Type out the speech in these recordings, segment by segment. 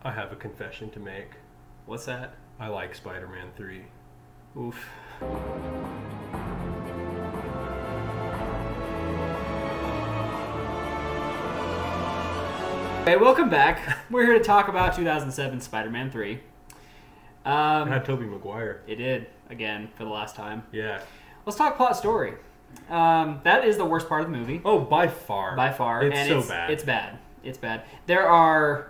I have a confession to make. What's that? I like Spider-Man 3. Oof. Okay, welcome back. We're here to talk about 2007 Spider-Man 3. It had Tobey Maguire. It did, again, for the last time. Yeah. Let's talk plot story. That is the worst part of the movie. Oh, by far. By far. It's and so bad. It's bad. It's bad. There are...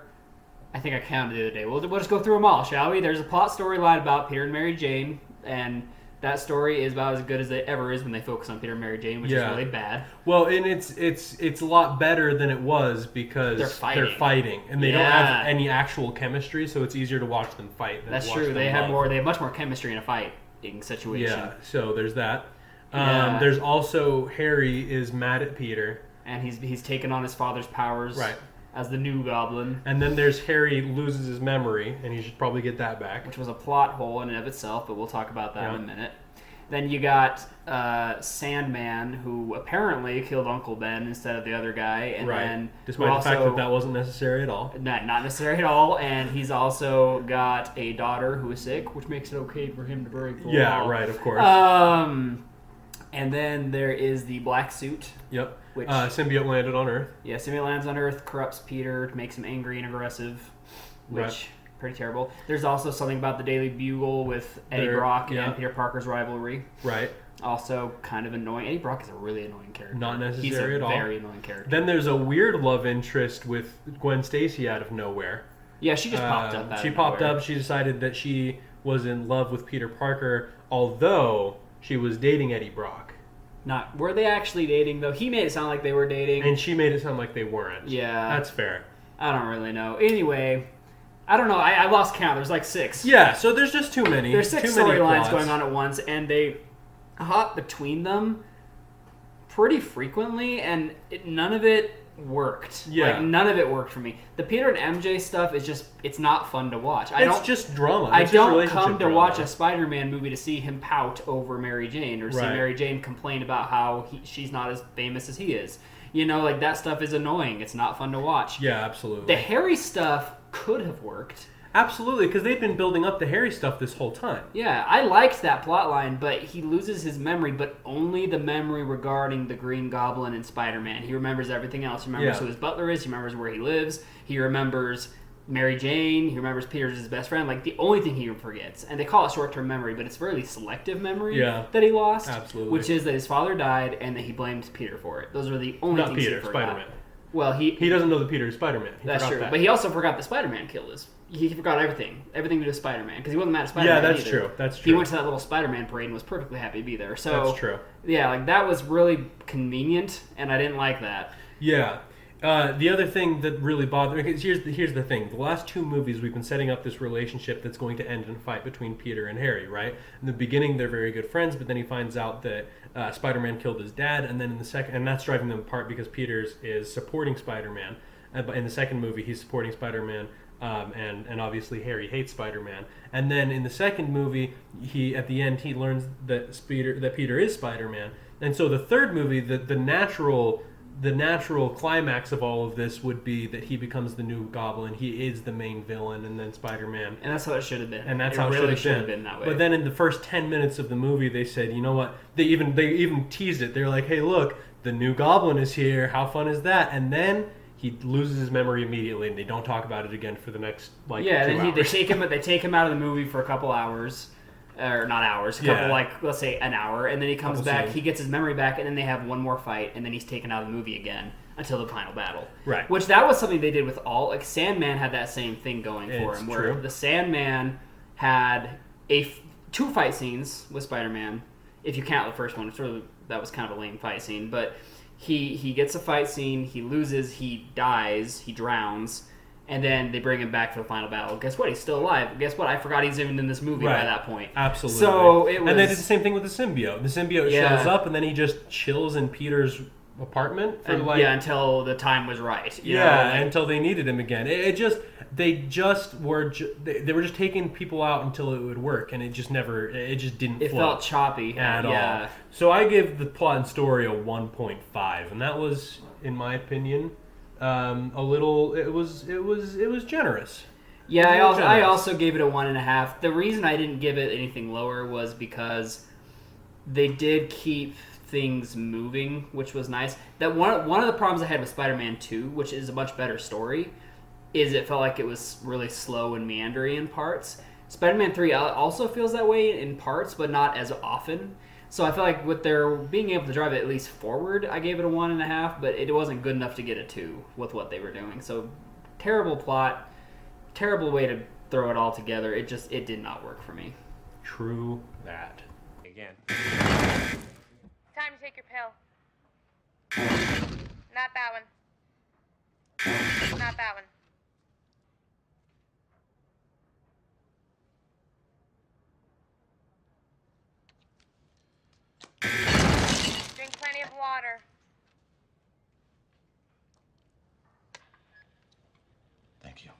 I think I counted the other day. We'll just go through them all, shall we? There's a plot storyline about Peter and Mary Jane, and that story is about as good as it ever is when they focus on Peter and Mary Jane, which is really bad. Well, and it's a lot better than it was because they're fighting and they don't have any actual chemistry, so it's easier to watch them fight. That's true. They have much more chemistry in a fighting situation. Yeah. So there's that. There's also Harry is mad at Peter, and he's taken on his father's powers. Right. As the new Goblin. And then there's Harry loses his memory, and he should probably get that back. Which was a plot hole in and of itself, but we'll talk about that in a minute. Then you got Sandman, who apparently killed Uncle Ben instead of the other guy. And then despite the fact that wasn't necessary at all. Not necessary at all. And he's also got a daughter who is sick, which makes it okay for him to break the law. Yeah, right, of course. And then there is the black suit. Yep. Which, symbiote landed on Earth. Yeah, symbiote lands on Earth, corrupts Peter, makes him angry and aggressive, which pretty terrible. There's also something about the Daily Bugle with Eddie Brock and Peter Parker's rivalry. Right. Also kind of annoying. Eddie Brock is a really annoying character. Not necessary at all. He's a very annoying character. Then there's a weird love interest with Gwen Stacy out of nowhere. Yeah, she just popped up. She popped up. She decided that she was in love with Peter Parker, although she was dating Eddie Brock. Were they actually dating, though? He made it sound like they were dating. And she made it sound like they weren't. Yeah. That's fair. I don't really know. Anyway, I don't know. I lost count. There's like 6. Yeah, so there's just too many. There's 6 storylines going on at once, and they hop between them pretty frequently, and none of it worked. Yeah. Like, none of it worked for me. The Peter and MJ stuff is just, it's not fun to watch. It's just drama. I don't come to watch a Spider-Man movie to see him pout over Mary Jane or see Mary Jane complain about how she's not as famous as he is. You know, like, that stuff is annoying. It's not fun to watch. Yeah, absolutely. The Harry stuff could have worked. Absolutely, because they've been building up the Harry stuff this whole time. Yeah, I liked that plotline, but he loses his memory, but only the memory regarding the Green Goblin and Spider-Man. He remembers everything else. He remembers who his butler is. He remembers where he lives. He remembers Mary Jane. He remembers Peter's his best friend. Like, the only thing he forgets, and they call it short-term memory, but it's really selective memory that he lost. Absolutely. Which is that his father died and that he blamed Peter for it. Those are the only things he forgot. Spider-Man. Well, he doesn't know that Peter is Spider-Man. That's true. But he also forgot that Spider-Man killed his... He forgot everything to do with Spider-Man, because he wasn't mad at Spider-Man Yeah, that's either. true. That's true. He went to that little Spider-Man parade and was perfectly happy to be there. So that's true. Yeah, like, that was really convenient, and I didn't like that. Yeah. The other thing that really bothered me, here's the thing. The last 2 movies, we've been setting up this relationship that's going to end in a fight between Peter and Harry, right? In the beginning, they're very good friends, but then he finds out that Spider-Man killed his dad, and then in the second, and that's driving them apart because Peter is supporting Spider-Man. But in the second movie, he's supporting Spider-Man, and obviously Harry hates Spider-Man. And then in the second movie, at the end he learns that Peter is Spider-Man. And so the third movie, the natural climax of all of this would be that he becomes the new Goblin. He is the main villain, and then Spider-Man. And that's how it should have been. And that's how it really should have been that way. But then in the first 10 minutes of the movie, they said, you know what? They even teased it. They're like, hey, look, the new Goblin is here. How fun is that? And then he loses his memory immediately, and they don't talk about it again for the next 2 hours. They take him out of the movie for a couple hours. Or not hours, let's say an hour, and then he comes back, he gets his memory back, and then they have one more fight, and then he's taken out of the movie again until the final battle. Right. Which that was something they did with Sandman had that same thing going for him, where the Sandman had 2 fight scenes with Spider-Man, if you count the first one. That was kind of a lame fight scene, but he gets a fight scene, he loses, he dies, he drowns, and then they bring him back for the final battle. Guess what? He's still alive. Guess what? I forgot he's even in this movie by that point. Absolutely. So it was... And they did the same thing with the symbiote. The symbiote shows up, and then he just chills in Peter's apartment for until the time was right. Until they needed him again. They were just taking people out until it would work, and it just didn't. It felt choppy at all. So I give the plot and story a 1.5, and that was, in my opinion, a little. It was generous. Yeah, I also gave it a 1.5. The reason I didn't give it anything lower was because they did keep things moving, which was nice. That one of the problems I had with Spider-Man 2, which is a much better story, is it felt like it was really slow and meandering in parts. Spider-Man 3 also feels that way in parts, but not as often. So I feel like with their being able to drive it at least forward, I gave it a 1.5, but it wasn't good enough to get a 2 with what they were doing. So terrible plot, terrible way to throw it all together. It did not work for me. True that. Again. Time to take your pill. Not that one. Not that one. Drink plenty of water. Thank you.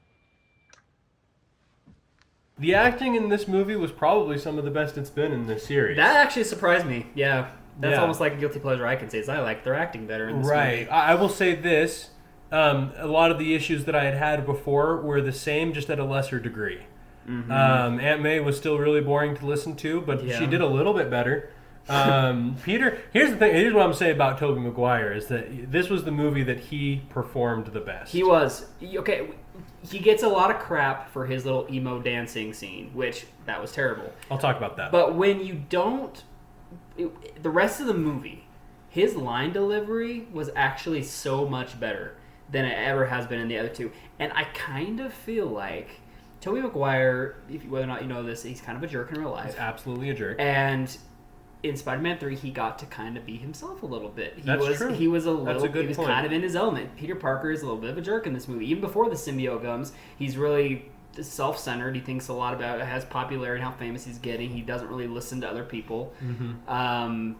The acting in this movie was probably some of the best it's been in this series. That actually surprised me. Yeah. That's Yeah. almost like a guilty pleasure I can say is I like their acting better in this Right. movie. I will say this. A lot of the issues that I had before were the same, just at a lesser degree. Mm-hmm. Aunt May was still really boring to listen to, but Yeah. she did a little bit better. Peter, here's the thing. Here's what I'm saying about Tobey Maguire is that this was the movie that he performed the best. He was. Okay, he gets a lot of crap for his little emo dancing scene, which that was terrible. I'll talk about that. But when you don't... the rest of the movie, his line delivery was actually so much better than it ever has been in the other two. And I kind of feel like Tobey Maguire, whether or not you know this, he's kind of a jerk in real life. He's absolutely a jerk. And in Spider-Man 3, he got to kind of be himself a little bit. That's true. He was That's a good he was point. kind of in his element. Peter Parker is a little bit of a jerk in this movie. Even before the symbiote comes, he's really self-centered. He thinks a lot about has popularity, how famous he's getting. He doesn't really listen to other people. Mm-hmm.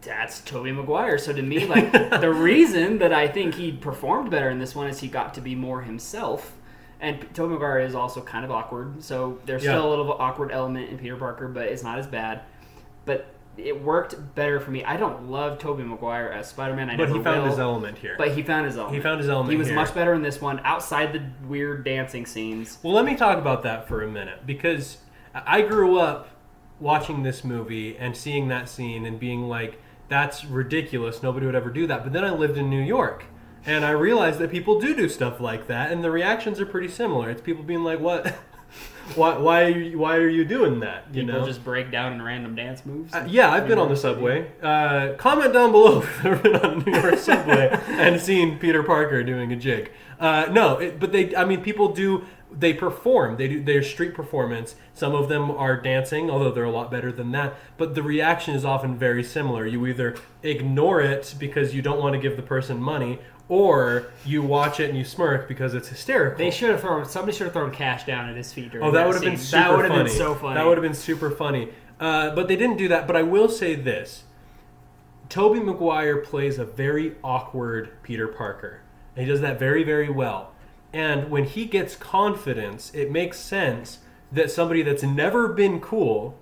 That's Tobey Maguire. So to me, like the reason that I think he performed better in this one is he got to be more himself. And Tobey Maguire is also kind of awkward, so there's still a little awkward element in Peter Parker, but it's not as bad. But it worked better for me. I don't love Tobey Maguire as Spider-Man. But never he found will, his element here. But he found his element. He found his element He was here. much better in this one, outside the weird dancing scenes. Well, let me talk about that for a minute, because I grew up watching this movie and seeing that scene and being like, that's ridiculous, nobody would ever do that. But then I lived in New York, and I realized that people do stuff like that, and the reactions are pretty similar. It's people being like, what? Why are you doing that? You People know? just break down in random dance moves. Yeah, I've been on the subway. Comment down below if you've ever been on New York subway and seen Peter Parker doing a jig. People do. They perform. They do their street performance. Some of them are dancing, although they're a lot better than that. But the reaction is often very similar. You either ignore it because you don't want to give the person money, or you watch it and you smirk because it's hysterical. Somebody should have thrown cash down at his feet. Oh, that would have been super funny. That would have been so funny. That would have been super funny. But they didn't do that. But I will say this. Tobey Maguire plays a very awkward Peter Parker. And he does that very, very well. And when he gets confidence, it makes sense that somebody that's never been cool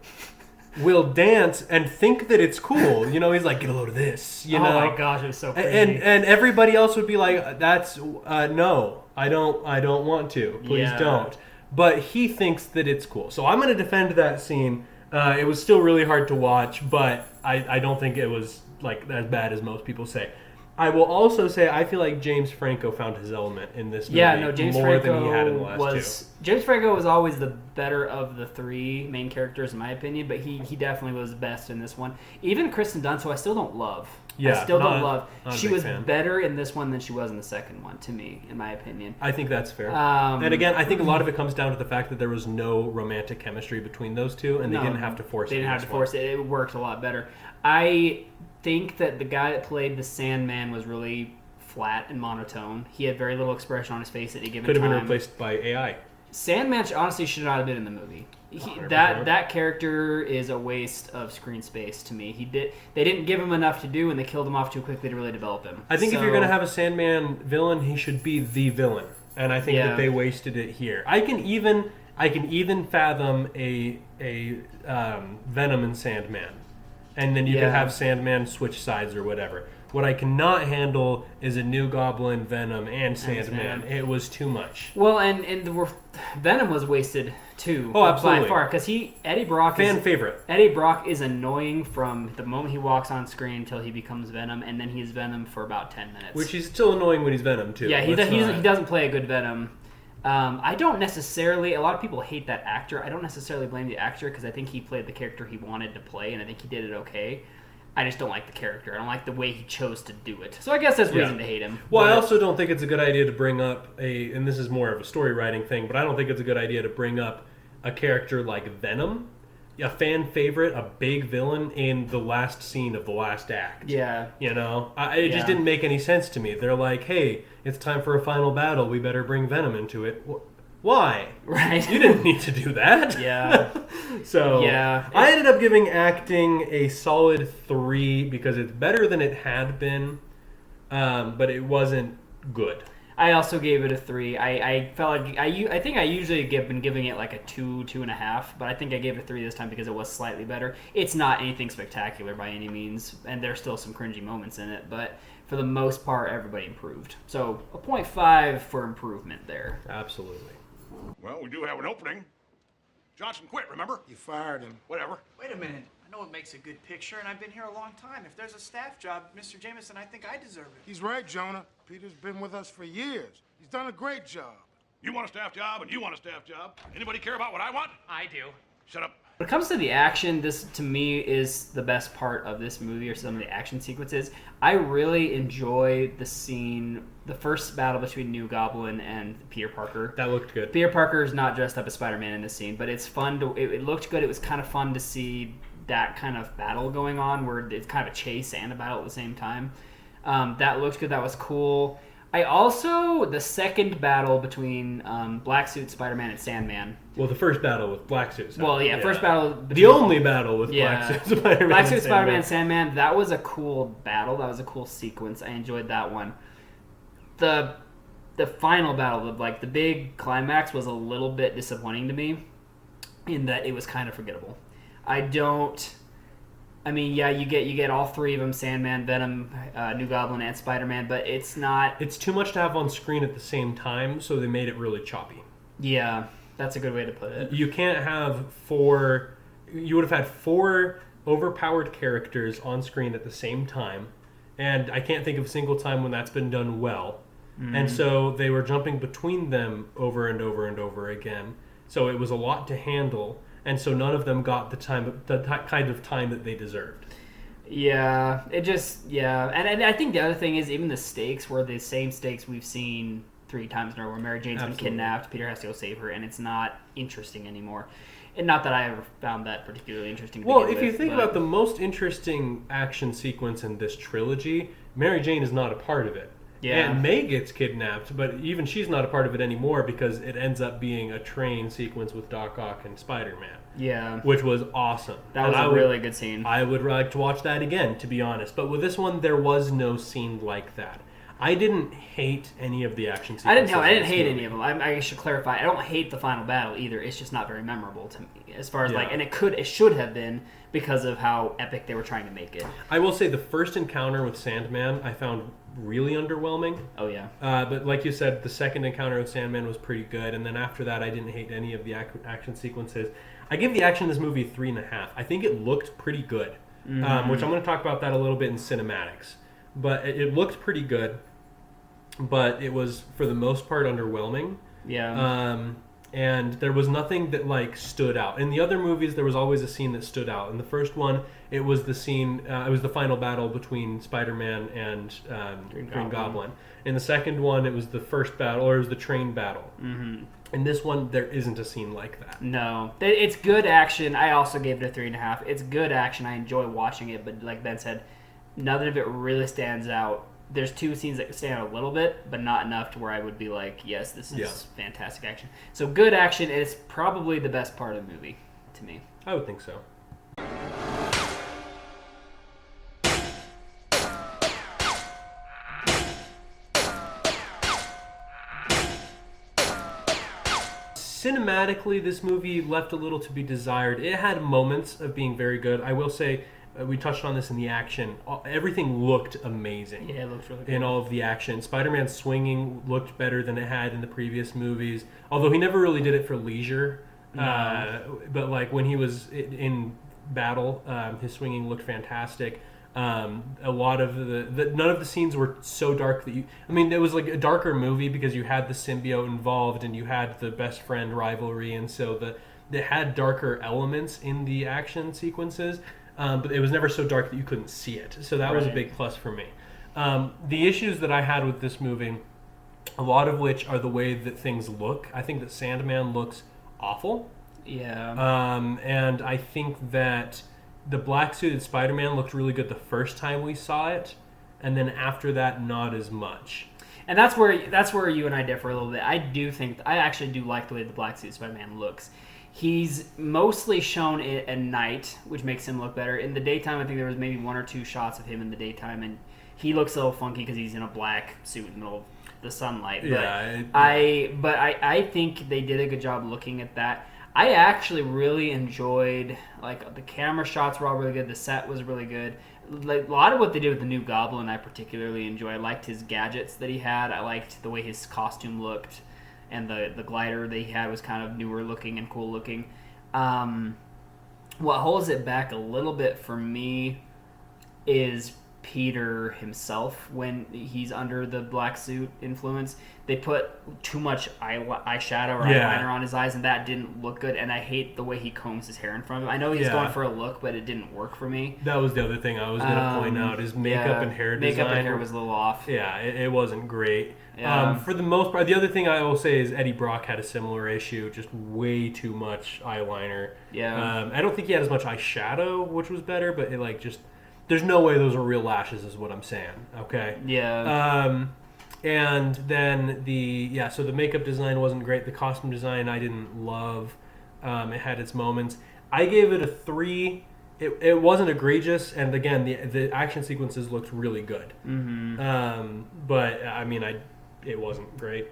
will dance and think that it's cool. You know, he's like, get a load of this. You know? Oh my gosh, it was so crazy. And everybody else would be like, that's no, I don't want to. Please don't. But he thinks that it's cool. So I'm going to defend that scene. It was still really hard to watch, but I don't think it was like as bad as most people say. I will also say I feel like James Franco found his element in this movie James more Franco than he had in the last two. James Franco was always the better of the three main characters in my opinion, but he definitely was best in this one. Even Kristen Dunst, who I still don't love. Don't love. She was better in this one than she was in the second one, to me, in my opinion. I think that's fair. And again, I think a lot of it comes down to the fact that there was no romantic chemistry between those two, and they didn't have to force it. They didn't have to force it. It worked a lot better. I think that the guy that played the Sandman was really flat and monotone. He had very little expression on his face at any given time. Could have been replaced by AI. Sandman honestly should not have been in the movie. That character is a waste of screen space to me. They didn't give him enough to do, and they killed him off too quickly to really develop him. I think if you're going to have a Sandman villain, he should be the villain, and I think that they wasted it here. I can even fathom a Venom and Sandman, and then you can have Sandman switch sides or whatever. What I cannot handle is a New Goblin, Venom, and Sandman. It was too much. Well, and Venom was wasted too. Oh, absolutely. By far, because Eddie Brock favorite. Eddie Brock is annoying from the moment he walks on screen until he becomes Venom, and then he's Venom for about 10 minutes. Which he's still annoying when he's Venom too. Yeah, he doesn't play a good Venom. I don't necessarily. A lot of people hate that actor. I don't necessarily blame the actor because I think he played the character he wanted to play, and I think he did it okay. I just don't like the character. I don't like the way he chose to do it. So I guess that's reason to hate him. Well, I also don't think it's a good idea to bring up and this is more of a story writing thing, but I don't think it's a good idea to bring up a character like Venom, a fan favorite, a big villain, in the last scene of the last act. Yeah. You know? It just didn't make any sense to me. They're like, hey, it's time for a final battle. We better bring Venom into it. Why? Right. You didn't need to do that. Yeah. So yeah. I ended up giving acting a solid 3 because it's better than it had been, but it wasn't good. I also gave it a 3. I felt like I think I usually been giving it like a 2, 2.5, but I think I gave it a 3 this time because it was slightly better. It's not anything spectacular by any means, and there's still some cringy moments in it, but for the most part, everybody improved. So a 0.5 for improvement there. Absolutely. Well, we do have an opening. Johnson quit, remember? You fired him. Whatever. Wait a minute. I know it makes a good picture, and I've been here a long time. If there's a staff job, Mr. Jameson, I think I deserve it. He's right, Jonah. Peter's been with us for years. He's done a great job. You want a staff job, and you want a staff job. Anybody care about what I want? I do. Shut up. When it comes to the action, this to me is the best part of this movie, or some of the action sequences. I really enjoy the scene, the first battle between New Goblin and Peter Parker. That looked good. Peter Parker is not dressed up as Spider-Man in this scene, but it's fun to. It looked good. It was kind of fun to see that kind of battle going on, where it's kind of a chase and a battle at the same time. That looked good. That was cool. I also, the second battle between Black Suit Spider-Man and Sandman. Well, the first battle with Black Suit Spider-Man. Well, yeah, first battle. The only battle with Black Suit Spider-Man. Black Suit Spider-Man and Sandman. That was a cool battle. That was a cool sequence. I enjoyed that one. The final battle, the big climax, was a little bit disappointing to me, in that it was kind of forgettable. You get all three of them: Sandman, Venom, New Goblin, and Spider-Man. But it's not. It's too much to have on screen at the same time, so they made it really choppy. Yeah, that's a good way to put it. You can't have 4. You would have had 4 overpowered characters on screen at the same time, and I can't think of a single time when that's been done well. And so they were jumping between them over and over and over again. So it was a lot to handle. And so none of them got the kind of time that they deserved. Yeah, and I think the other thing is even the stakes were the same stakes we've seen 3 times in a row, where Mary Jane's been kidnapped, Peter has to go save her, and it's not interesting anymore. And not that I ever found that particularly interesting. Well, if you think about the most interesting action sequence in this trilogy, Mary Jane is not a part of it. Yeah. And May gets kidnapped, but even she's not a part of it anymore because it ends up being a train sequence with Doc Ock and Spider-Man. Yeah. Which was awesome. That was a really good scene. I would like to watch that again, to be honest. But with this one, there was no scene like that. I didn't hate any of the action sequences. I didn't hate any of them. I should clarify. I don't hate the final battle either. It's just not very memorable to me. As far as and it should have been because of how epic they were trying to make it. I will say the first encounter with Sandman I found really underwhelming. Oh yeah. But like you said, the second encounter with Sandman was pretty good, and then after that, I didn't hate any of the action sequences. I give the action in this movie 3.5. I think it looked pretty good, which I'm going to talk about that a little bit in cinematics. But it looked pretty good, but it was for the most part underwhelming. Yeah. And there was nothing that stood out. In the other movies, there was always a scene that stood out. In the first one, it was the scene. It was the final battle between Spider-Man and Green Goblin. In the second one, it was the first battle, or it was the train battle. Mm-hmm. In this one, there isn't a scene like that. No, it's good action. I also gave it a 3.5. It's good action. I enjoy watching it, but like Ben said, none of it really stands out. There's 2 scenes that stand out a little bit, but not enough to where I would be like, yes, this is fantastic action. So good action is probably the best part of the movie to me. I would think so. Cinematically, this movie left a little to be desired. It had moments of being very good. I will say, We touched on this in the action. Everything looked amazing. Yeah, it looks really good. In all of the action. Spider-Man's swinging looked better than it had in the previous movies. Although he never really did it for leisure. No. But like when he was in battle, his swinging looked fantastic. A lot of none of the scenes were so dark that it was like a darker movie because you had the symbiote involved and you had the best friend rivalry, and so it had darker elements in the action sequences. But it was never so dark that you couldn't see it. So that was a big plus for me. The issues that I had with this movie, a lot of which are the way that things look. I think that Sandman looks awful. Yeah. And I think that the black-suited Spider-Man looked really good the first time we saw it. And then after that, not as much. And that's where you and I differ a little bit. I actually do like the way the black-suited Spider-Man looks. He's mostly shown it at night, which makes him look better. In the daytime, I think there was maybe 1 or 2 shots of him in the daytime, and he looks a little funky because he's in a black suit in the middle of the sunlight. I think they did a good job looking at that. I actually really enjoyed, like, the camera shots were all really good. The set was really good. Like, a lot of what they did with the new Goblin, I particularly enjoy. I liked his gadgets that he had. I liked the way his costume looked. And the glider they had was kind of newer looking and cool looking. What holds it back a little bit for me is Peter himself when he's under the black suit influence. They put too much eyeshadow or eyeliner on his eyes, and that didn't look good. And I hate the way he combs his hair in front of him. I know he's going for a look, but it didn't work for me. That was the other thing I was going to point out. His makeup and hair design. Makeup and hair was a little off. Yeah, it wasn't great. Yeah. For the most part, the other thing I will say is Eddie Brock had a similar issue, just way too much eyeliner. Yeah. I don't think he had as much eyeshadow, which was better, but there's no way those are real lashes is what I'm saying, okay? Yeah. And then so the makeup design wasn't great. The costume design I didn't love. It had its moments. I gave it a 3. It wasn't egregious, and again, the action sequences looked really good. Mm-hmm. But it wasn't great.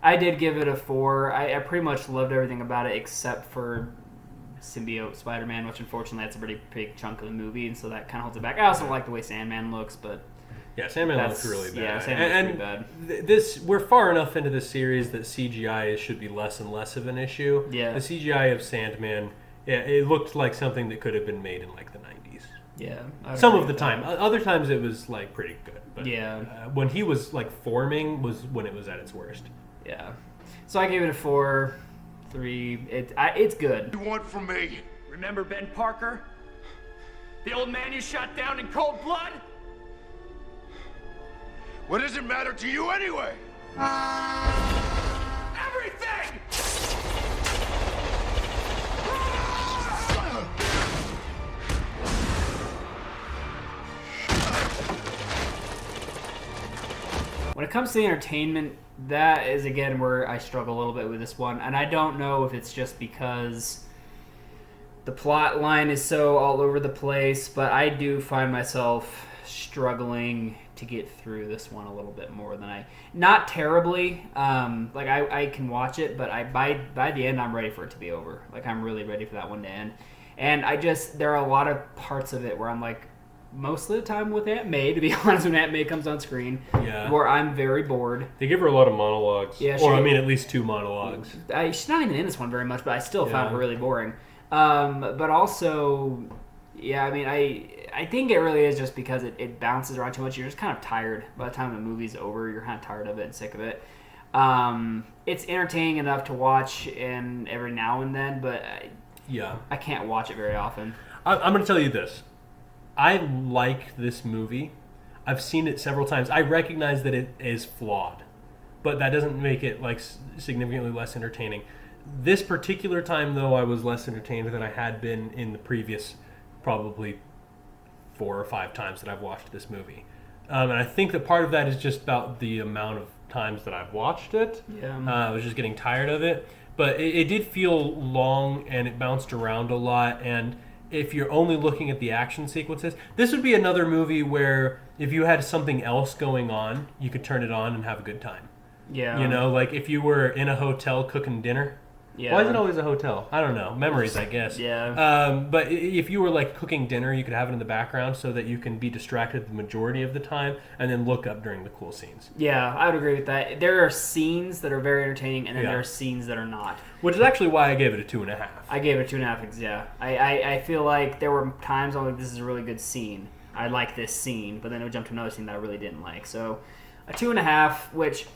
I did give it a 4. I pretty much loved everything about it except for symbiote Spider-Man, which unfortunately that's a pretty big chunk of the movie, and so that kind of holds it back. I also like the way Sandman looks, but yeah, Sandman looks really bad. Yeah, Sandman looks pretty bad. We're far enough into this series that CGI should be less and less of an issue. Yeah. The CGI of Sandman, it looked like something that could have been made in like the 90s. Yeah. Some of the time. Other times it was like pretty good. But yeah. When he was like forming was when it was at its worst. Yeah. So I gave it a 4, 3. It's good. You want from me? Remember Ben Parker? The old man you shot down in cold blood? What does it matter to you anyway? Everything! When it comes to the entertainment, that is again where I struggle a little bit with this one, and I don't know if it's just because the plot line is so all over the place, but I do find myself struggling to get through this one a little bit more than not terribly. I can watch it, but by the end I'm ready for it to be over. Like I'm really ready for that one to end. And there are a lot of parts of it where I'm like, most of the time with Aunt May, to be honest, when Aunt May comes on screen, where I'm very bored. They give her a lot of monologues. Yeah, at least 2 monologues. She's not even in this one very much, but I still found her really boring. But also, I think it really is just because it bounces around too much. You're just kind of tired. By the time the movie's over, you're kind of tired of it and sick of it. It's entertaining enough to watch every now and then, but I can't watch it very often. I'm going to tell you this. I like this movie. I've seen it several times. I recognize that it is flawed, but that doesn't make it like significantly less entertaining. This particular time, though, I was less entertained than I had been in the previous probably 4 or 5 times that I've watched this movie. And I think that part of that is just about the amount of times that I've watched it. Yeah. I was just getting tired of it. But it did feel long, and it bounced around a lot, and if you're only looking at the action sequences, this would be another movie where if you had something else going on, you could turn it on and have a good time. Yeah. Like if you were in a hotel cooking dinner Yeah. Why is it always a hotel? I don't know. Memories, I guess. Yeah. But if you were like cooking dinner, you could have it in the background so that you can be distracted the majority of the time and then look up during the cool scenes. Yeah, I would agree with that. There are scenes that are very entertaining, and then there are scenes that are not. Which is actually why I gave it a 2.5. I gave it 2.5. Yeah, I feel like there were times I'm like, this is a really good scene. I like this scene, but then it would jump to another scene that I really didn't like. So a 2.5, which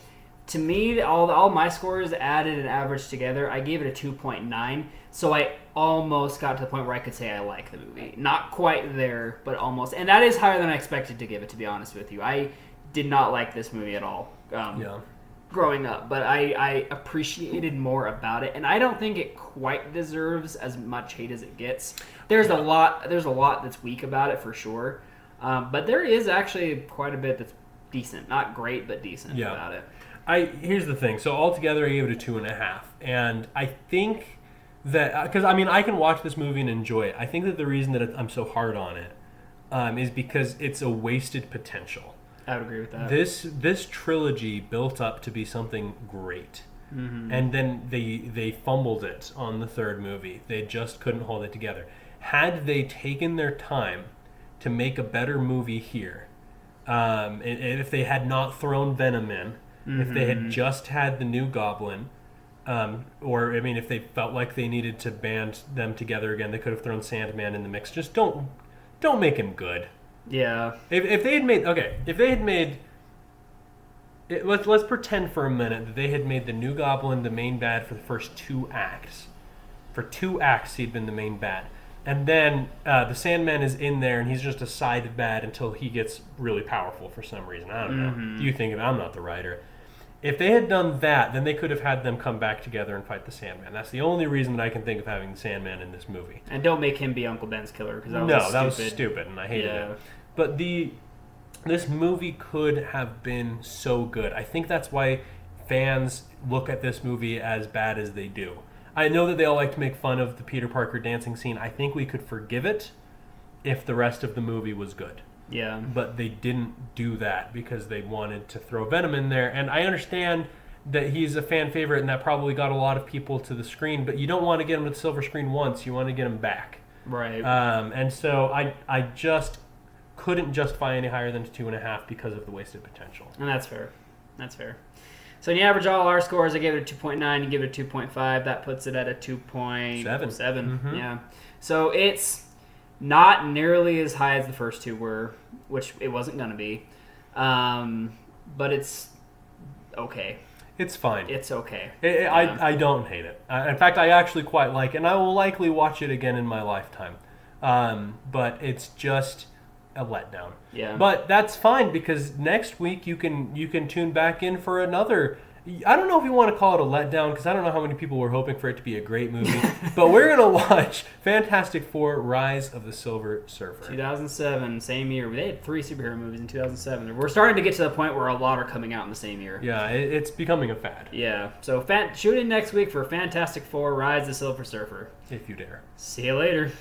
to me, all my scores added and averaged together, I gave it a 2.9. So I almost got to the point where I could say I like the movie. Not quite there, but almost. And that is higher than I expected to give it, to be honest with you. I did not like this movie at all growing up, but I appreciated more about it. And I don't think it quite deserves as much hate as it gets. There's a lot that's weak about it for sure. But there is actually quite a bit that's decent. Not great, but decent about it. Here's the thing. So altogether, I gave it a 2.5, and I think that because I can watch this movie and enjoy it. I think that the reason that I'm so hard on it is because it's a wasted potential. I would agree with that. This trilogy built up to be something great, and then they fumbled it on the third movie. They just couldn't hold it together. Had they taken their time to make a better movie here, and if they had not thrown Venom in. If they had just had the new Goblin, if they felt like they needed to band them together again, they could have thrown Sandman in the mix. Just don't make him good. Yeah. If they had made, let's pretend for a minute that they had made the new Goblin the main bad for the first 2 acts. For 2 acts, he'd been the main bad. And then the Sandman is in there, and he's just a side bad until he gets really powerful for some reason. I don't know. You think of it. I'm not the writer. If they had done that, then they could have had them come back together and fight the Sandman. That's the only reason that I can think of having the Sandman in this movie. And don't make him be Uncle Ben's killer, because that was stupid, and I hated it. But this movie could have been so good. I think that's why fans look at this movie as bad as they do. I know that they all like to make fun of the Peter Parker dancing scene. I think we could forgive it if the rest of the movie was good. Yeah. But they didn't do that because they wanted to throw Venom in there. And I understand that he's a fan favorite and that probably got a lot of people to the screen, but you don't want to get him to the silver screen once. You want to get him back. Right. And so I just couldn't justify any higher than 2.5 because of the wasted potential. And that's fair. So when you average all our scores, I gave it a 2.9, you give it a 2.5. That puts it at a 2.7. Mm-hmm. Yeah. So it's not nearly as high as the first two were, which it wasn't going to be. But it's okay. It's fine. It's okay. I don't hate it. In fact, I actually quite like it, and I will likely watch it again in my lifetime. But it's just a letdown. Yeah. But that's fine because next week you can tune back in for another. I don't know if you want to call it a letdown because I don't know how many people were hoping for it to be a great movie. But we're gonna watch Fantastic Four: Rise of the Silver Surfer. 2007, same year. They had 3 superhero movies in 2007. We're starting to get to the point where a lot are coming out in the same year. Yeah, it's becoming a fad. Yeah. So tune in next week for Fantastic Four: Rise of the Silver Surfer. If you dare. See you later.